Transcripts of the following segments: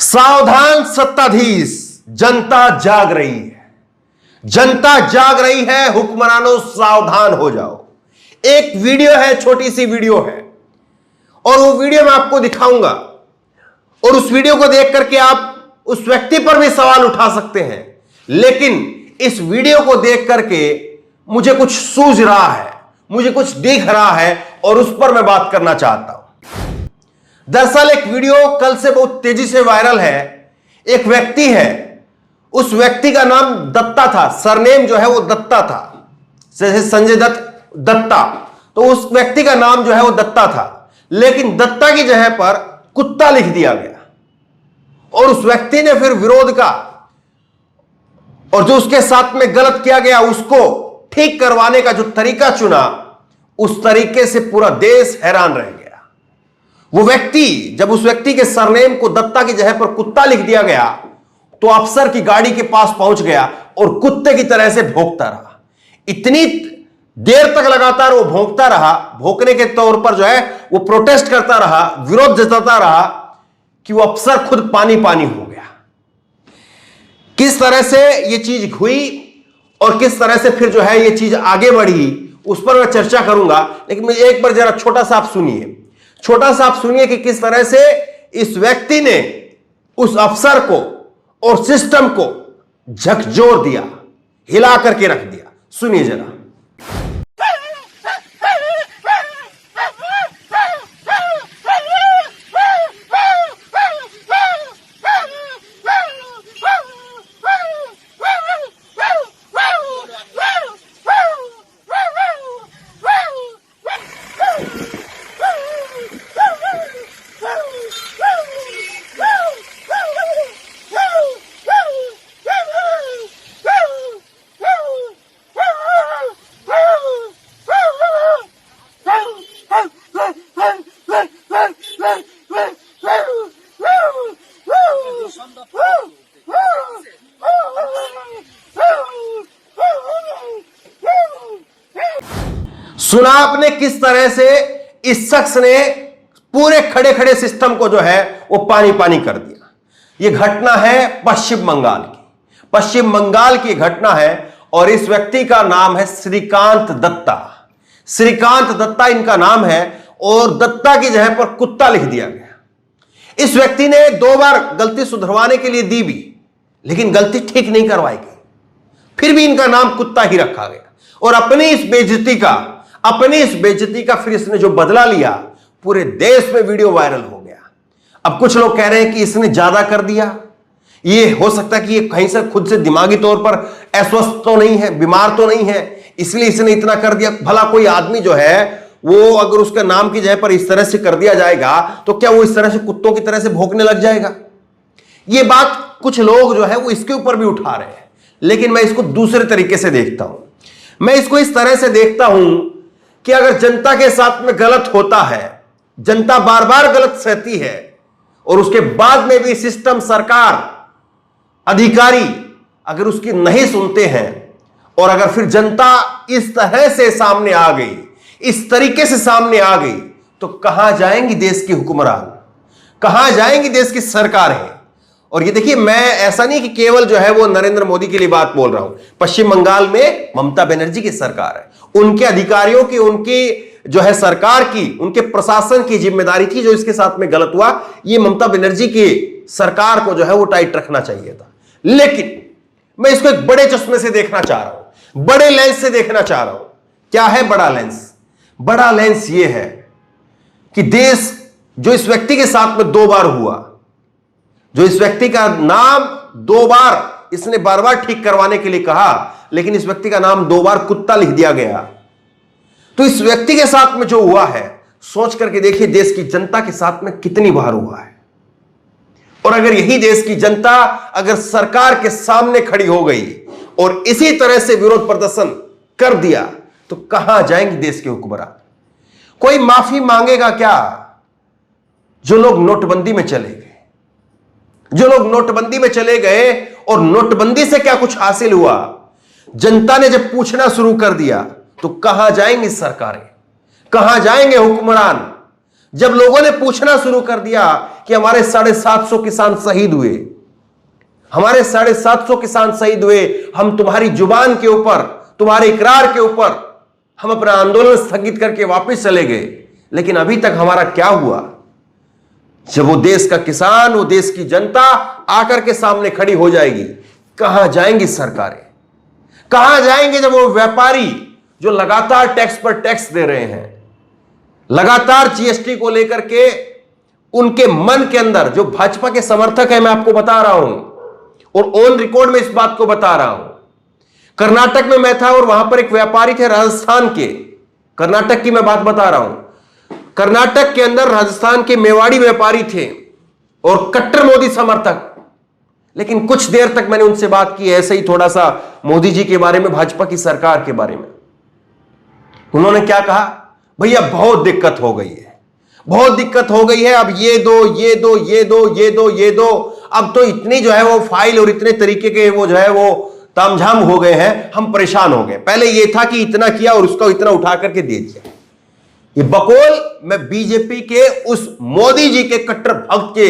सावधान सत्ताधीश, जनता जाग रही है। जनता जाग रही है, हुक्मरानों सावधान हो जाओ। एक वीडियो है, छोटी सी वीडियो है, और वो वीडियो मैं आपको दिखाऊंगा, और उस वीडियो को देख करके आप उस व्यक्ति पर भी सवाल उठा सकते हैं। लेकिन इस वीडियो को देख करके मुझे कुछ सूझ रहा है, मुझे कुछ दिख रहा है, और उस पर मैं बात करना चाहता हूं। दरअसल एक वीडियो कल से बहुत तेजी से वायरल है। एक व्यक्ति है, उस व्यक्ति का नाम दत्ता था, सरनेम जो है वो दत्ता था, जैसे संजय दत्त दत्ता, तो उस व्यक्ति का नाम जो है वो दत्ता था। लेकिन दत्ता की जगह पर कुत्ता लिख दिया गया, और उस व्यक्ति ने फिर विरोध का, और जो उसके साथ में गलत किया गया उसको ठीक करवाने का जो तरीका चुना, उस तरीके से पूरा देश हैरान रह गया। वो व्यक्ति, जब उस व्यक्ति के सरनेम को दत्ता की जगह पर कुत्ता लिख दिया गया, तो अफसर की गाड़ी के पास पहुंच गया और कुत्ते की तरह से भौंकता रहा। इतनी देर तक लगातार वो भौंकता रहा, भौंकने के तौर पर जो है वो प्रोटेस्ट करता रहा, विरोध जताता रहा, कि वो अफसर खुद पानी पानी हो गया। किस तरह से ये चीज हुई और किस तरह से फिर जो है ये चीज आगे बढ़ी, उस पर मैं चर्चा करूंगा। लेकिन मैं एक बार जरा छोटा सा आप सुनिए कि किस तरह से इस व्यक्ति ने उस अफसर को और सिस्टम को झकझोर दिया, हिला करके रख दिया। सुनिए जरा। सुना आपने किस तरह से इस शख्स ने पूरे खड़े खड़े सिस्टम को जो है वो पानी पानी कर दिया। यह घटना है पश्चिम बंगाल की घटना है, और इस व्यक्ति का नाम है श्रीकांत दत्ता इनका नाम है, और दत्ता की जगह पर कुत्ता लिख दिया गया। इस व्यक्ति ने 2 बार गलती सुधरवाने के लिए दी भी, लेकिन गलती ठीक नहीं करवाई गई, फिर भी इनका नाम कुत्ता ही रखा गया। और अपनी इस बेइज्जती का फिर इसने जो बदला लिया, पूरे देश में वीडियो वायरल हो गया। अब कुछ लोग कह रहे हैं कि इसने ज्यादा कर दिया, ये हो सकता है कि ये कहीं से खुद से दिमागी तौर पर अस्वस्थ तो नहीं है, बीमार तो नहीं है, इसलिए इसने इतना कर दिया। भला कोई आदमी जो है वो अगर उसका नाम की जगह पर इस तरह से कर दिया जाएगा, तो क्या वो इस तरह से कुत्तों की तरह से भौंकने लग जाएगा? ये बात कुछ लोग जो है वो इसके ऊपर भी उठा रहे हैं, लेकिन मैं इसको दूसरे तरीके से देखता हूं। मैं इसको इस तरह से देखता हूं कि अगर जनता के साथ में गलत होता है, जनता बार बार गलत सहती है, और उसके बाद में भी सिस्टम, सरकार, अधिकारी अगर उसकी नहीं सुनते हैं, और अगर फिर जनता इस तरह से सामने आ गई, इस तरीके से सामने आ गई, तो कहां जाएंगी देश के हुक्मरान, कहां जाएंगी देश की सरकारें? और ये देखिए, मैं ऐसा नहीं कि केवल जो है वो नरेंद्र मोदी के लिए बात बोल रहा हूं। पश्चिम बंगाल में ममता बनर्जी की सरकार है, उनके अधिकारियों की, उनकी जो है सरकार की, उनके प्रशासन की जिम्मेदारी थी। जो इसके साथ में गलत हुआ, ये ममता बनर्जी की सरकार को जो है वो टाइट रखना चाहिए था। लेकिन मैं इसको एक बड़े चश्मे से देखना चाह रहा हूं, बड़े लेंस से देखना चाह रहा हूं। क्या है बड़ा लेंस? बड़ा लेंस ये है कि देश, जो इस व्यक्ति के साथ में 2 बार हुआ, जो इस व्यक्ति का नाम 2 बार इसने बार बार ठीक करवाने के लिए कहा, लेकिन इस व्यक्ति का नाम 2 बार कुत्ता लिख दिया गया, तो इस व्यक्ति के साथ में जो हुआ है, सोच करके देखिए देश की जनता के साथ में कितनी बार हुआ है। और अगर यही देश की जनता अगर सरकार के सामने खड़ी हो गई और इसी तरह से विरोध प्रदर्शन कर दिया, तो कहां जाएंगे देश के हुक्मरान? कोई माफी मांगेगा क्या? जो लोग नोटबंदी में चले गए, और नोटबंदी से क्या कुछ हासिल हुआ? जनता ने जब पूछना शुरू कर दिया, तो कहां जाएंगी सरकारें, कहां जाएंगे हुक्मरान? जब लोगों ने पूछना शुरू कर दिया कि हमारे 750 किसान शहीद हुए, हमारे 750 किसान शहीद हुए, हम तुम्हारी जुबान के ऊपर, तुम्हारे इकरार के ऊपर हम अपना आंदोलन स्थगित करके वापस चले गए, लेकिन अभी तक हमारा क्या हुआ? जब वो देश का किसान, वो देश की जनता आकर के सामने खड़ी हो जाएगी, कहां जाएंगी सरकारें? कहां जाएंगे जब वो व्यापारी जो लगातार टैक्स पर टैक्स दे रहे हैं, लगातार जीएसटी को लेकर के उनके मन के अंदर, जो भाजपा के समर्थक है, मैं आपको बता रहा हूं और ऑन रिकॉर्ड में इस बात को बता रहा हूं। कर्नाटक में मैं था और वहां पर एक व्यापारी थे राजस्थान के, कर्नाटक की मैं बात बता रहा हूं। कर्नाटक के अंदर राजस्थान के मेवाड़ी व्यापारी थे और कट्टर मोदी समर्थक, लेकिन कुछ देर तक मैंने उनसे बात की, ऐसे ही थोड़ा सा मोदी जी के बारे में, भाजपा की सरकार के बारे में। उन्होंने क्या कहा? भैया बहुत दिक्कत हो गई है, बहुत दिक्कत हो गई है, अब ये दो, ये दो, ये दो, ये दो, ये दो, अब तो इतनी जो है वो फाइल और इतने तरीके के वो जो है वो तामझाम हो गए हैं, हम परेशान हो गए। पहले ये था कि इतना किया और उसको इतना उठा करके दे दिया। ये बकौल मैं बीजेपी के उस मोदी जी के कट्टर भक्त के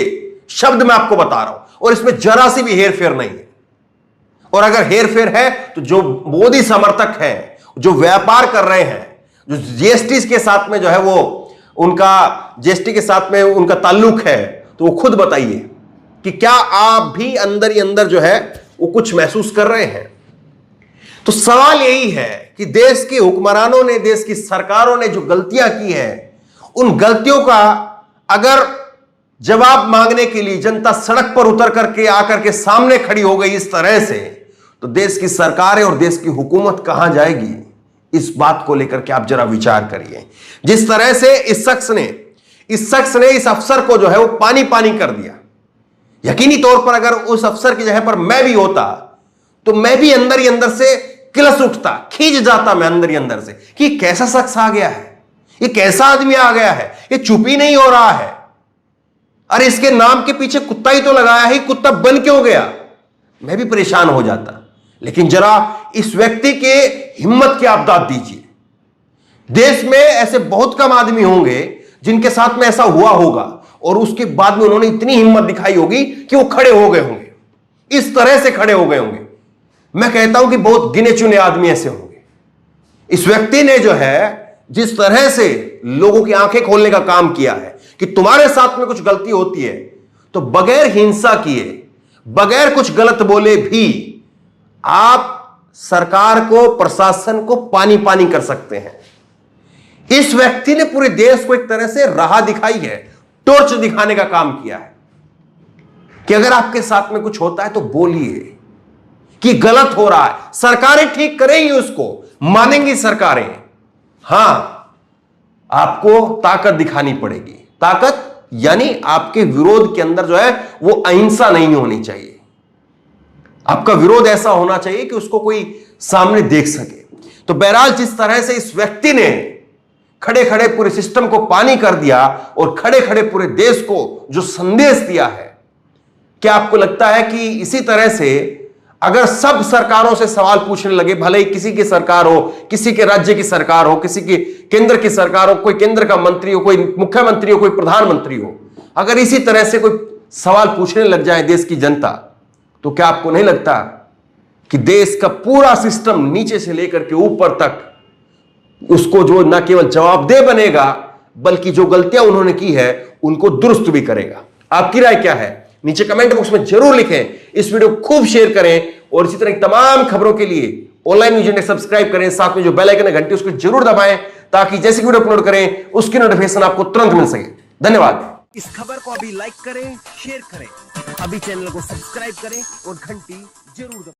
शब्द में आपको बता रहा हूं, और इसमें जरा सी भी हेरफेर नहीं है। और अगर हेरफेर है तो जो मोदी समर्थक हैं, जो व्यापार कर रहे हैं, जो जीएसटी के साथ में जो है वो उनका जीएसटी के साथ में उनका ताल्लुक है, तो वो खुद बताइए कि क्या आप भी अंदर ही अंदर जो है वो कुछ महसूस कर रहे हैं? तो सवाल यही है कि देश के हुक्मरानों ने, देश की सरकारों ने जो गलतियां की हैं, उन गलतियों का अगर जवाब मांगने के लिए जनता सड़क पर उतर करके आकर के सामने खड़ी हो गई इस तरह से, तो देश की सरकारें और देश की हुकूमत कहां जाएगी? इस बात को लेकर के आप जरा विचार करिए। जिस तरह से इस शख्स ने इस अफसर को जो है वो पानी पानी कर दिया, यकीनी तौर पर अगर उस अफसर की जगह पर मैं भी होता तो मैं भी अंदर ही अंदर से किलस उठता, खींच जाता मैं अंदर ही अंदर से कि कैसा शख्स आ गया है, ये कैसा आदमी आ गया है, ये चुप ही नहीं हो रहा है, अरे इसके नाम के पीछे कुत्ता ही तो लगाया है, कुत्ता बन क्यों गया? मैं भी परेशान हो जाता। लेकिन जरा इस व्यक्ति के हिम्मत की आप दाद दीजिए। देश में ऐसे बहुत कम आदमी होंगे जिनके साथ में ऐसा हुआ होगा और उसके बाद में उन्होंने इतनी हिम्मत दिखाई होगी कि वो खड़े हो गए होंगे, इस तरह से खड़े हो गए होंगे। मैं कहता हूं कि बहुत गिने चुने आदमी ऐसे होंगे। इस व्यक्ति ने जो है जिस तरह से लोगों की आंखें खोलने का काम किया है कि तुम्हारे साथ में कुछ गलती होती है तो बगैर हिंसा किए, बगैर कुछ गलत बोले भी आप सरकार को, प्रशासन को पानी पानी कर सकते हैं। इस व्यक्ति ने पूरे देश को एक तरह से राह दिखाई है, टॉर्च दिखाने का काम किया है कि अगर आपके साथ में कुछ होता है तो बोलिए कि गलत हो रहा है, सरकारें ठीक करेंगी, उसको मानेंगी सरकारें। हां, आपको ताकत दिखानी पड़ेगी। ताकत यानी आपके विरोध के अंदर जो है वो अहिंसा नहीं होनी चाहिए। आपका विरोध ऐसा होना चाहिए कि उसको कोई सामने देख सके। तो बहरहाल जिस तरह से इस व्यक्ति ने खड़े खड़े पूरे सिस्टम को पानी कर दिया और खड़े खड़े पूरे देश को जो संदेश दिया है, क्या आपको लगता है कि इसी तरह से अगर सब सरकारों से सवाल पूछने लगे, भले ही किसी की सरकार हो, किसी के राज्य की सरकार हो, किसी की केंद्र की सरकार हो, कोई केंद्र का मंत्री हो, कोई मुख्यमंत्री हो, कोई प्रधानमंत्री हो, अगर इसी तरह से कोई सवाल पूछने लग जाए देश की जनता, तो क्या आपको नहीं लगता कि देश का पूरा सिस्टम नीचे से लेकर के ऊपर तक उसको जो न केवल जवाबदेह बनेगा बल्कि जो गलतियां उन्होंने की है उनको दुरुस्त भी करेगा? आपकी राय क्या है? नीचे कमेंट बॉक्स में जरूर लिखें। इस वीडियो को खूब शेयर करें और इसी तरह तमाम खबरों के लिए ऑनलाइन न्यूज़ इंडिया सब्सक्राइब करें। साथ में जो बेल आइकन है घंटी उसको जरूर दबाएं ताकि जैसे वीडियो अपलोड करें उसकी नोटिफिकेशन आपको तुरंत मिल सके। धन्यवाद। इस खबर को अभी लाइक करें, शेयर करें, अभी चैनल को सब्सक्राइब करें और घंटी जरूर दबाएं।